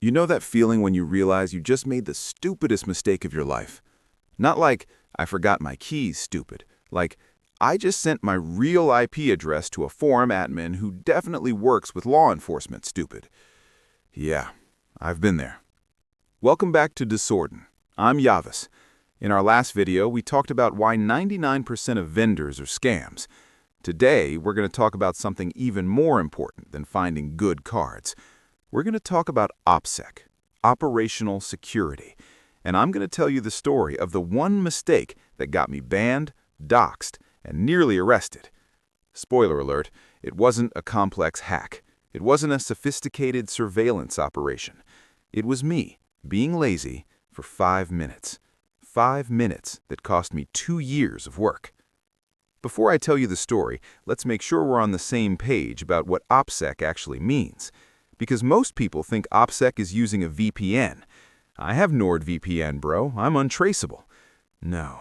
You know that feeling when you realize you just made the stupidest mistake of your life? Not like, I forgot my keys, stupid. Like, I just sent my real IP address to a forum admin who definitely works with law enforcement, stupid. Yeah, I've been there. Welcome back to Disorden. I'm Yavis. In our last video, we talked about why 99% of vendors are scams. Today, we're going to talk about something even more important than finding good cards. We're going to talk about OPSEC, Operational Security, and I'm going to tell you the story of the one mistake that got me banned, doxxed, and nearly arrested. Spoiler alert, it wasn't a complex hack. It wasn't a sophisticated surveillance operation. It was me being lazy for 5 minutes. 5 minutes that cost me 2 years of work. Before I tell you the story, let's make sure we're on the same page about what OPSEC actually means. Because most people think OPSEC is using a VPN. I have NordVPN, bro. I'm untraceable. No.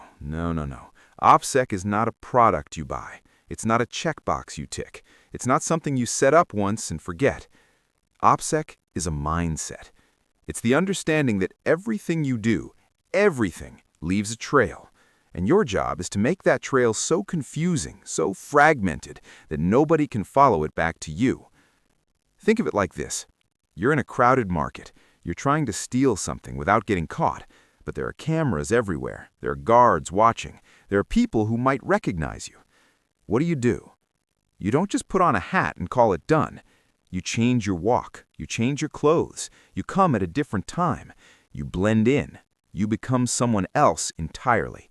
OPSEC is not a product you buy. It's not a checkbox you tick. It's not something you set up once and forget. OPSEC is a mindset. It's the understanding that everything you do, everything, leaves a trail. And your job is to make that trail so confusing, so fragmented, that nobody can follow it back to you. Think of it like this. You're in a crowded market. You're trying to steal something without getting caught, but there are cameras everywhere. There are guards watching. There are people who might recognize you. What do? You don't just put on a hat and call it done. You change your walk. You change your clothes. You come at a different time. You blend in. You become someone else entirely.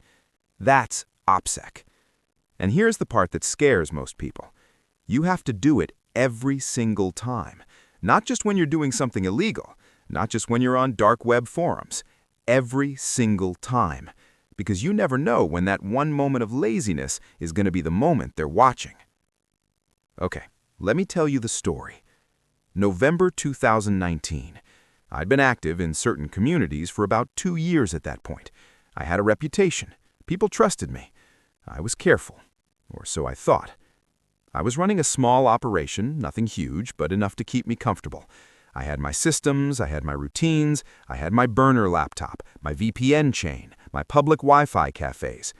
That's OPSEC. And here's the part that scares most people. You have to do it every single time. Not just when you're doing something illegal. Not just when you're on dark web forums. Every single time. Because you never know when that one moment of laziness is going to be the moment they're watching. Okay, let me tell you the story. November 2019. I'd been active in certain communities for about 2 years at that point. I had a reputation. People trusted me. I was careful, or so I thought. I was running a small operation, nothing huge, but enough to keep me comfortable. I had my systems, I had my routines, I had my burner laptop, my VPN chain, my public Wi-Fi cafes.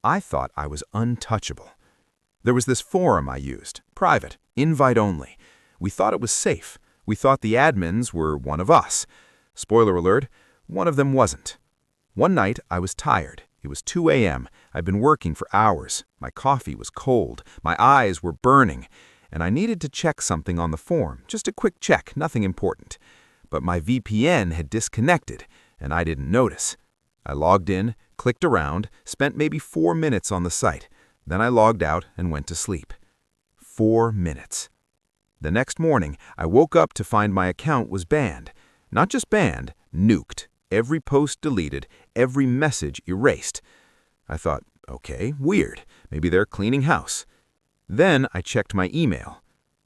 I thought I was untouchable. There was this forum I used, private, invite only. We thought it was safe. We thought the admins were one of us. Spoiler alert, one of them wasn't. One night, I was tired. It was 2 a.m. I'd been working for hours. My coffee was cold. My eyes were burning. And I needed to check something on the forum. Just a quick check, nothing important. But my VPN had disconnected, and I didn't notice. I logged in, clicked around, spent maybe 4 minutes on the site. Then I logged out and went to sleep. 4 minutes. The next morning, I woke up to find my account was banned. Not just banned, nuked. Every post deleted, every message erased. I thought, okay, weird. Maybe they're cleaning house. Then I checked my email.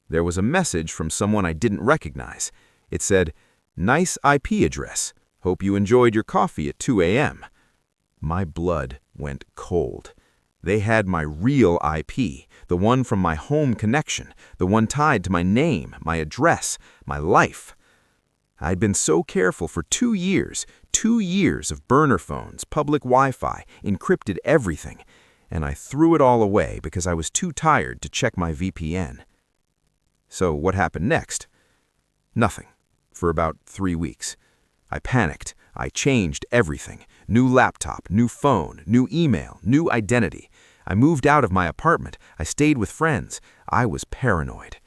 There was a message from someone I didn't recognize. It said, "Nice IP address. Hope you enjoyed your coffee at 2 a.m." My blood went cold. They had my real IP, the one from my home connection, the one tied to my name, my address, my life. I'd been so careful for 2 years, 2 years of burner phones, public Wi-Fi, encrypted everything, and I threw it all away because I was too tired to check my VPN. So what happened next? Nothing, for about 3 weeks. I panicked. I changed everything. New laptop, new phone, new email, new identity. I moved out of my apartment. I stayed with friends. I was paranoid.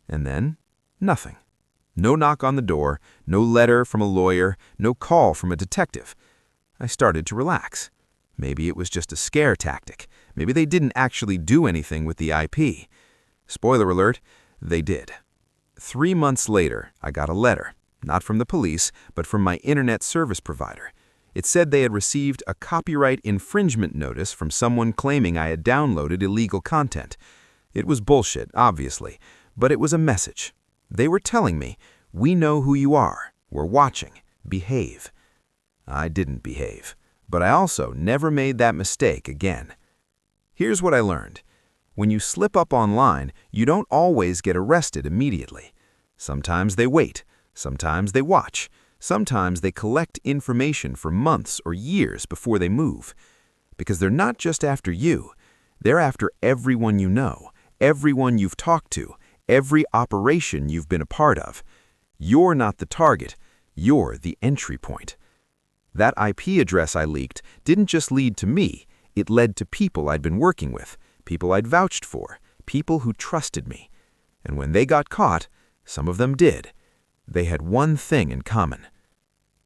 And then, nothing. No knock on the door, no letter from a lawyer, no call from a detective. I started to relax. Maybe it was just a scare tactic. Maybe they didn't actually do anything with the IP. Spoiler alert, they did. 3 months later, I got a letter, not from the police, but from my internet service provider. It said they had received a copyright infringement notice from someone claiming I had downloaded illegal content. It was bullshit, obviously, but it was a message. They were telling me, we know who you are. We're watching. Behave. I didn't behave, but I also never made that mistake again. Here's what I learned. When you slip up online, you don't always get arrested immediately. Sometimes they wait. Sometimes they watch. Sometimes they collect information for months or years before they move. Because they're not just after you. They're after everyone you know, everyone you've talked to, every operation you've been a part of. You're not the target. You're the entry point. That IP address I leaked didn't just lead to me. It led to people I'd been working with, people I'd vouched for, people who trusted me. And when they got caught, some of them did. They had one thing in common.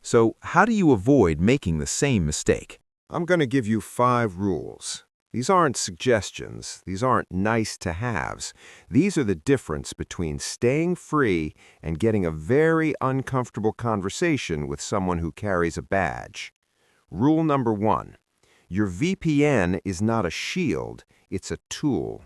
So how do you avoid making the same mistake? I'm going to give you 5 rules. These aren't suggestions. These aren't nice-to-haves. These are the difference between staying free and getting a very uncomfortable conversation with someone who carries a badge. Rule number 1. Your VPN is not a shield, it's a tool.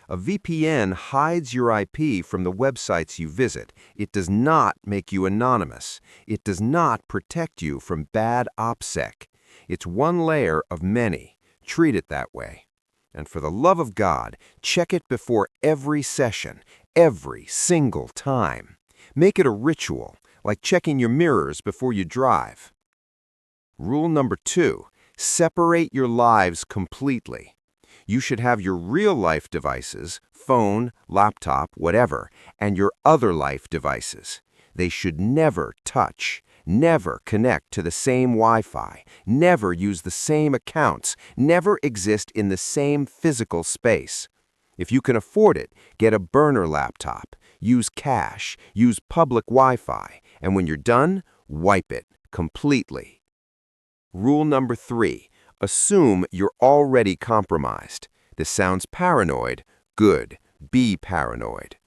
A VPN hides your IP from the websites you visit. It does not make you anonymous. It does not protect you from bad OPSEC. It's one layer of many. Treat it that way. And for the love of God, check it before every session, every single time. Make it a ritual, like checking your mirrors before you drive. Rule number 2. Separate your lives completely. You should have your real-life devices, phone, laptop, whatever, and your other life devices. They should never touch, never connect to the same Wi-Fi, never use the same accounts, never exist in the same physical space. If you can afford it, get a burner laptop, use cache, use public Wi-Fi, and when you're done, wipe it completely. Rule number 3. Assume you're already compromised. This sounds paranoid. Good. Be paranoid.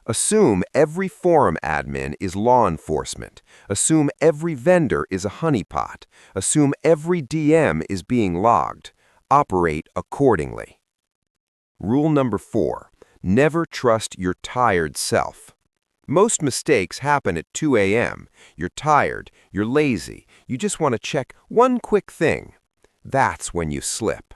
Assume every forum admin is law enforcement. Assume every vendor is a honeypot. Assume every DM is being logged. Operate accordingly. Rule number 4. Never trust your tired self. Most mistakes happen at 2 a.m. You're tired, you're lazy, you just want to check one quick thing. That's when you slip.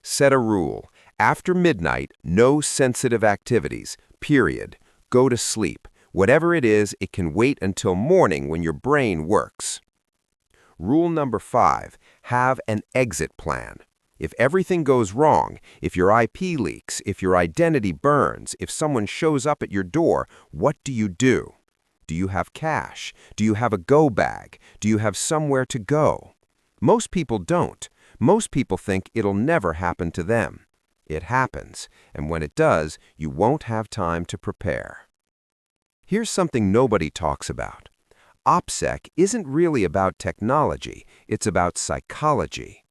Set a rule. After midnight, no sensitive activities, period. Go to sleep. Whatever it is, it can wait until morning when your brain works. Rule number 5. Have an exit plan. If everything goes wrong, if your IP leaks, if your identity burns, if someone shows up at your door, what do you do? Do you have cash? Do you have a go bag? Do you have somewhere to go? Most people don't. Most people think it'll never happen to them. It happens, and when it does, you won't have time to prepare. Here's something nobody talks about. OPSEC isn't really about technology, it's about psychology.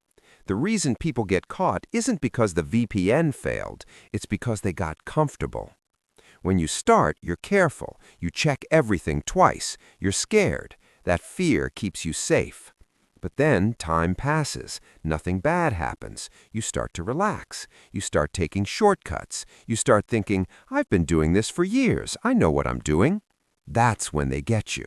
The reason people get caught isn't because the VPN failed, it's because they got comfortable. When you start, you're careful, you check everything twice, you're scared. That fear keeps you safe. But then time passes, nothing bad happens. You start to relax. You start taking shortcuts. You start thinking, I've been doing this for years. I know what I'm doing. That's when they get you.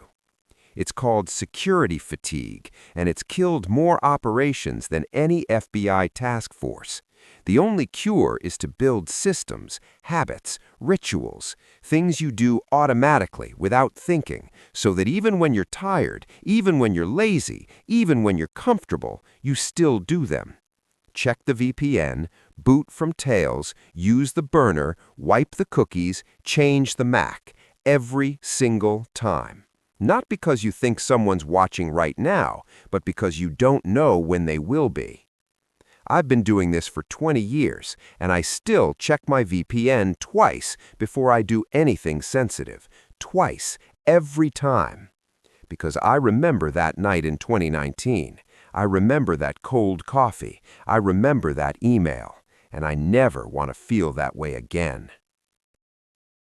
It's called security fatigue, and it's killed more operations than any FBI task force. The only cure is to build systems, habits, rituals, things you do automatically without thinking, so that even when you're tired, even when you're lazy, even when you're comfortable, you still do them. Check the VPN, boot from Tails, use the burner, wipe the cookies, change the Mac, every single time. Not because you think someone's watching right now, but because you don't know when they will be. I've been doing this for 20 years, and I still check my VPN twice before I do anything sensitive. Twice, every time. Because I remember that night in 2019. I remember that cold coffee. I remember that email. And I never want to feel that way again.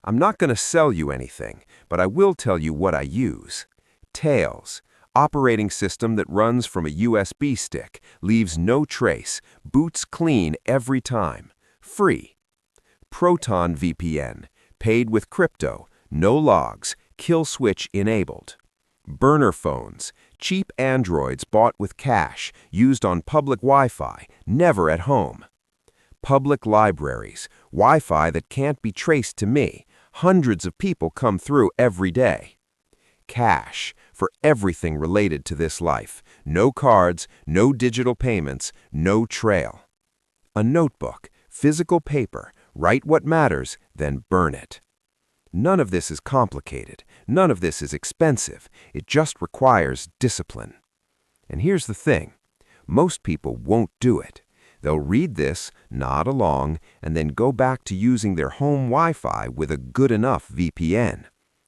I'm not going to sell you anything, but I will tell you what I use. Tails. Operating system that runs from a USB stick, leaves no trace, boots clean every time. Free. Proton VPN, paid with crypto, no logs, kill switch enabled. Burner phones, cheap Androids bought with cash, used on public Wi-Fi, never at home. Public libraries, Wi-Fi that can't be traced to me. Hundreds of people come through every day. cash, for everything related to this life. No cards, no digital payments, no trail. A notebook, physical paper, write what matters, then burn it. None of this is complicated. None of this is expensive. It just requires discipline. And here's the thing. Most people won't do it. They'll read this, nod along, and then go back to using their home Wi-Fi with a good enough VPN.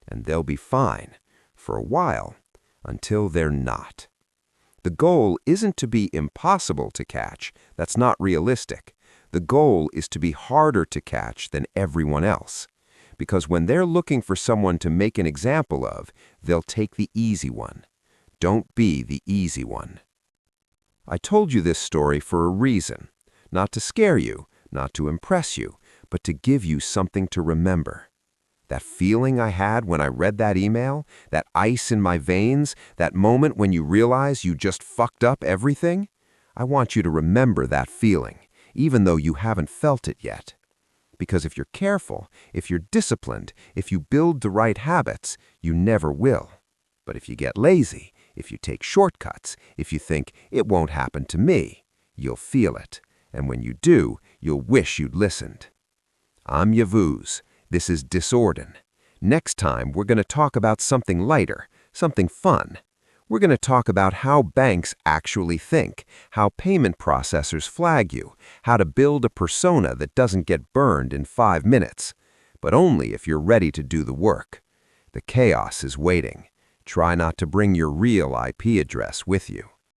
And they'll be fine. For a while. Until they're not. The goal isn't to be impossible to catch. That's not realistic. The goal is to be harder to catch than everyone else. Because when they're looking for someone to make an example of, they'll take the easy one. Don't be the easy one. I told you this story for a reason. Not to scare you, not to impress you, but to give you something to remember. That feeling I had when I read that email, that ice in my veins, that moment when you realize you just fucked up everything, I want you to remember that feeling, even though you haven't felt it yet. Because if you're careful, if you're disciplined, if you build the right habits, you never will. But if you get lazy, if you take shortcuts, if you think, it won't happen to me, you'll feel it. And when you do, you'll wish you'd listened. I'm Yavuz. This is Disorden. Next time, we're going to talk about something lighter, something fun. We're going to talk about how banks actually think, how payment processors flag you, how to build a persona that doesn't get burned in 5 minutes, but only if you're ready to do the work. The chaos is waiting. Try not to bring your real IP address with you.